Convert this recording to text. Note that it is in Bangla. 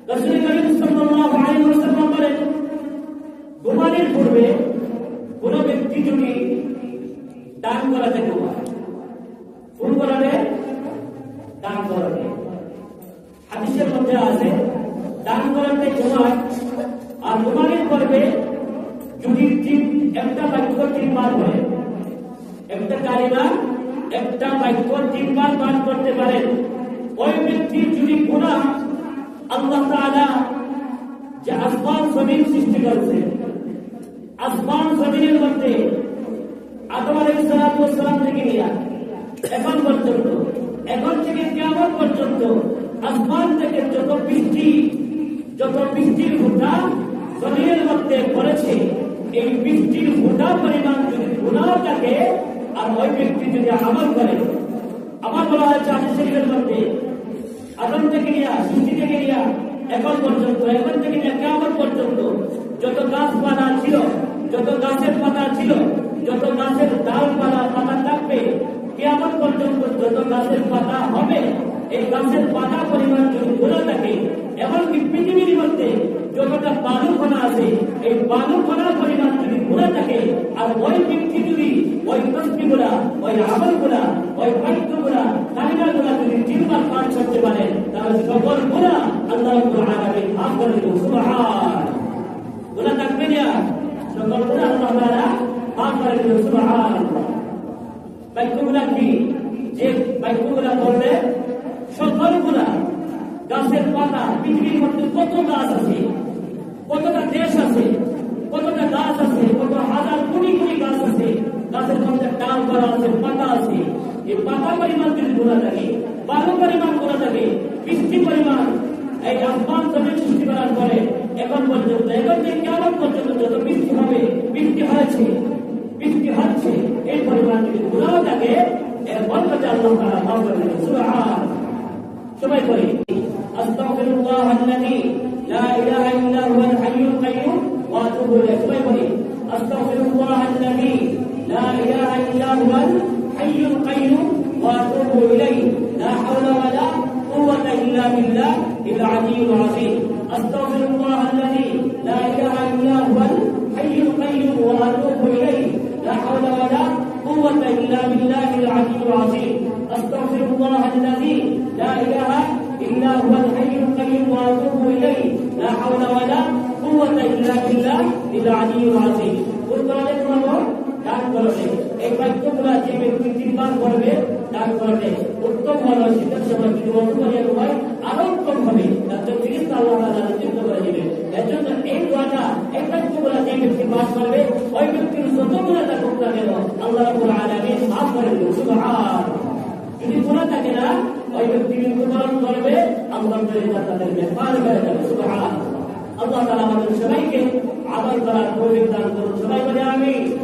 রাসূল করিম সাল্লাল্লাহু আলাইহি ওয়াসাল্লাম বলেন, ঘুমানোর পূর্বে কোন ব্যক্তি যদি ডান করাতে ঘুমায়, ফুল করাতে ডান করাতে, হাদিসের মধ্যে আছে ডান করাতে ঘুমায় আর ঘুমানোর পূর্বে যদি একটা বাক্য তিনবার হয়, একটা কালিমা একটা বাক্য তিনবার পাঠ করতে পারেন, ওই ব্যক্তির যদি গুনাহ আল্লাহ তাআলা যে আসমান জমিন সৃষ্টি করেছে, আসমান জমিনের মধ্যে আদম আলাইহিস সালাম থেকে নিয়ে এখন পর্যন্ত, এখন থেকে কিয়ামত পর্যন্ত আসমান থেকে যত বৃষ্টির ফোঁটা জমিনের মধ্যে পড়েছে, এই বৃষ্টির ফোঁটা পরিমাণ যদি গুনাহ থাকে আর ওই ব্যক্তি যদি আমল করে, আমার বলা হয়েছে হাদিসের মধ্যে আদম থেকে নিয়ে সৃষ্টি থেকে নিয়ে এখন পর্যন্ত, এখন থেকে নিয়ে কিয়ামত পর্যন্ত যত গাছপালা ছিল, যত গাছের পাতা ছিল, যত গাছের ডালপালা পাতা থাকবে, কিয়ামত পর্যন্ত যত গাছের পাতা হবে, এই গাছের পাতা পরিমাণ যদি গুনাহ থাকে, এমনকি পৃথিবীর মধ্যে যতটা বালু কণা আছে, এই বালু কণার পরিমাণ যদি গুনাহ থাকে আর ওই ব্যক্তি যদি ওই তসবিহগুলা, ওই আমলগুলা, ওই বাক্যগুলা, কালিমাগুলা যদি তিনবার পাঠ করতে পারেন, তাহলে সকল গুনাহ আল্লাহ রাব্বুল আলামিন মাফ করে দিবেন। সুবহান, গুনাহ থাকবে না, সকল গুনাহ আল্লাহ তাআলা মাফ করে দিবেন। সুবহানাল্লাহ। বাক্যগুলা কি? যে বাক্যগুলা বললে সকল গুনাহ, গাছের পাতা, পৃথিবীর মধ্যে কত গাছ আছে, কতটা দেশ আছে, কতটা গাছ আছে, কত হাজার কোটি কোটি গাছ আছে, গাছের মধ্যে ডাল করা আছে, পাতা আছে, এই পাতা পরিমাণ যদি গুনাহ থাকে, বালু পরিমাণ গুনাহ থাকে, বৃষ্টি পরিমাণ, এই আসমান জমিন সৃষ্টি করার পরে এখন পর্যন্ত, এখন থেকে কিয়ামত পর্যন্ত যত বৃষ্টি হবে, বৃষ্টি হয়েছে, বৃষ্টি হচ্ছে, এই পরিমাণ যদি গুনাহ থাকে, এর বরকতে আল্লাহ তাআলা মাফ করে দেবেন। সুবহান। সবাই করি আস্তাগফিরুল্লাহ আল্লাযী লা ইলাহা ইল্লা হুয়াল হাইয়ুল কাইয়্যুম ওয়া আতুবু ইলাইহি। সবাই করি আস্তাগফিরুল্লাহ আল্লাযী লা ইলাহা ইল্লা হুয়াল হাইয়ুল কাইয়্যুম ওয়া আতুবু ইলাইহি লা হাওলা ওয়া লা কুওয়াতা ইল্লা বিল্লাহিল আলিয়্যিল আযীম। আস্তাগফিরুল্লাহ আল্লাযী লা ইলাহা ইল্লা হুয়াল হাইয়ুল কাইয়্যুম ওয়া আতুবু ইলাইহি লা হাওলা ওয়া লা কুওয়াতা ইল্লা বিল্লাহিল আলিয়্যিল আযীম। আস্তাগফিরুল্লাহ আল্লাযী লা ইলাহা ইল্লা হুয়াল হাইয়ুল কাইয়্যুম ওয়া আতুবু ইলাইহি লা হাওলা ওয়া লা কুওয়াতা ইল্লা বিল্লাহিল আলিয়্যিল আযীম। কুরআনের নাম ডান করবে, এই বাক্যগুলো যে ব্যক্তি তিনবার পড়বে ডান করবে, উত্তম হলো শীতের সময় যদি অন্তরিয়ার হয় আরো উত্তম হবে, তাতে ফিরিস্তা আল্লাহ তাআলা নিযুক্ত করে দিবেন। এর জন্য এই দোয়াটা, এই বাক্যগুলো যে ব্যক্তি পাঠ করবে, ওই ব্যক্তির যত গুনাহ থাকুক না কেন আল্লাহ রাব্বুল আলামিন মাফ করে দিবেন। সুবহান। যদি গুনাহ থাকে না, ওই ব্যক্তি মৃত্যুবরণ করবে, আল্লাহ তাদের মেহমান করে দেবে। সুবহান। আল্লাহ তাআলা আমাদের সবাইকে আমল করার তৌফিক দান করুন। সবাই বলে আমিন।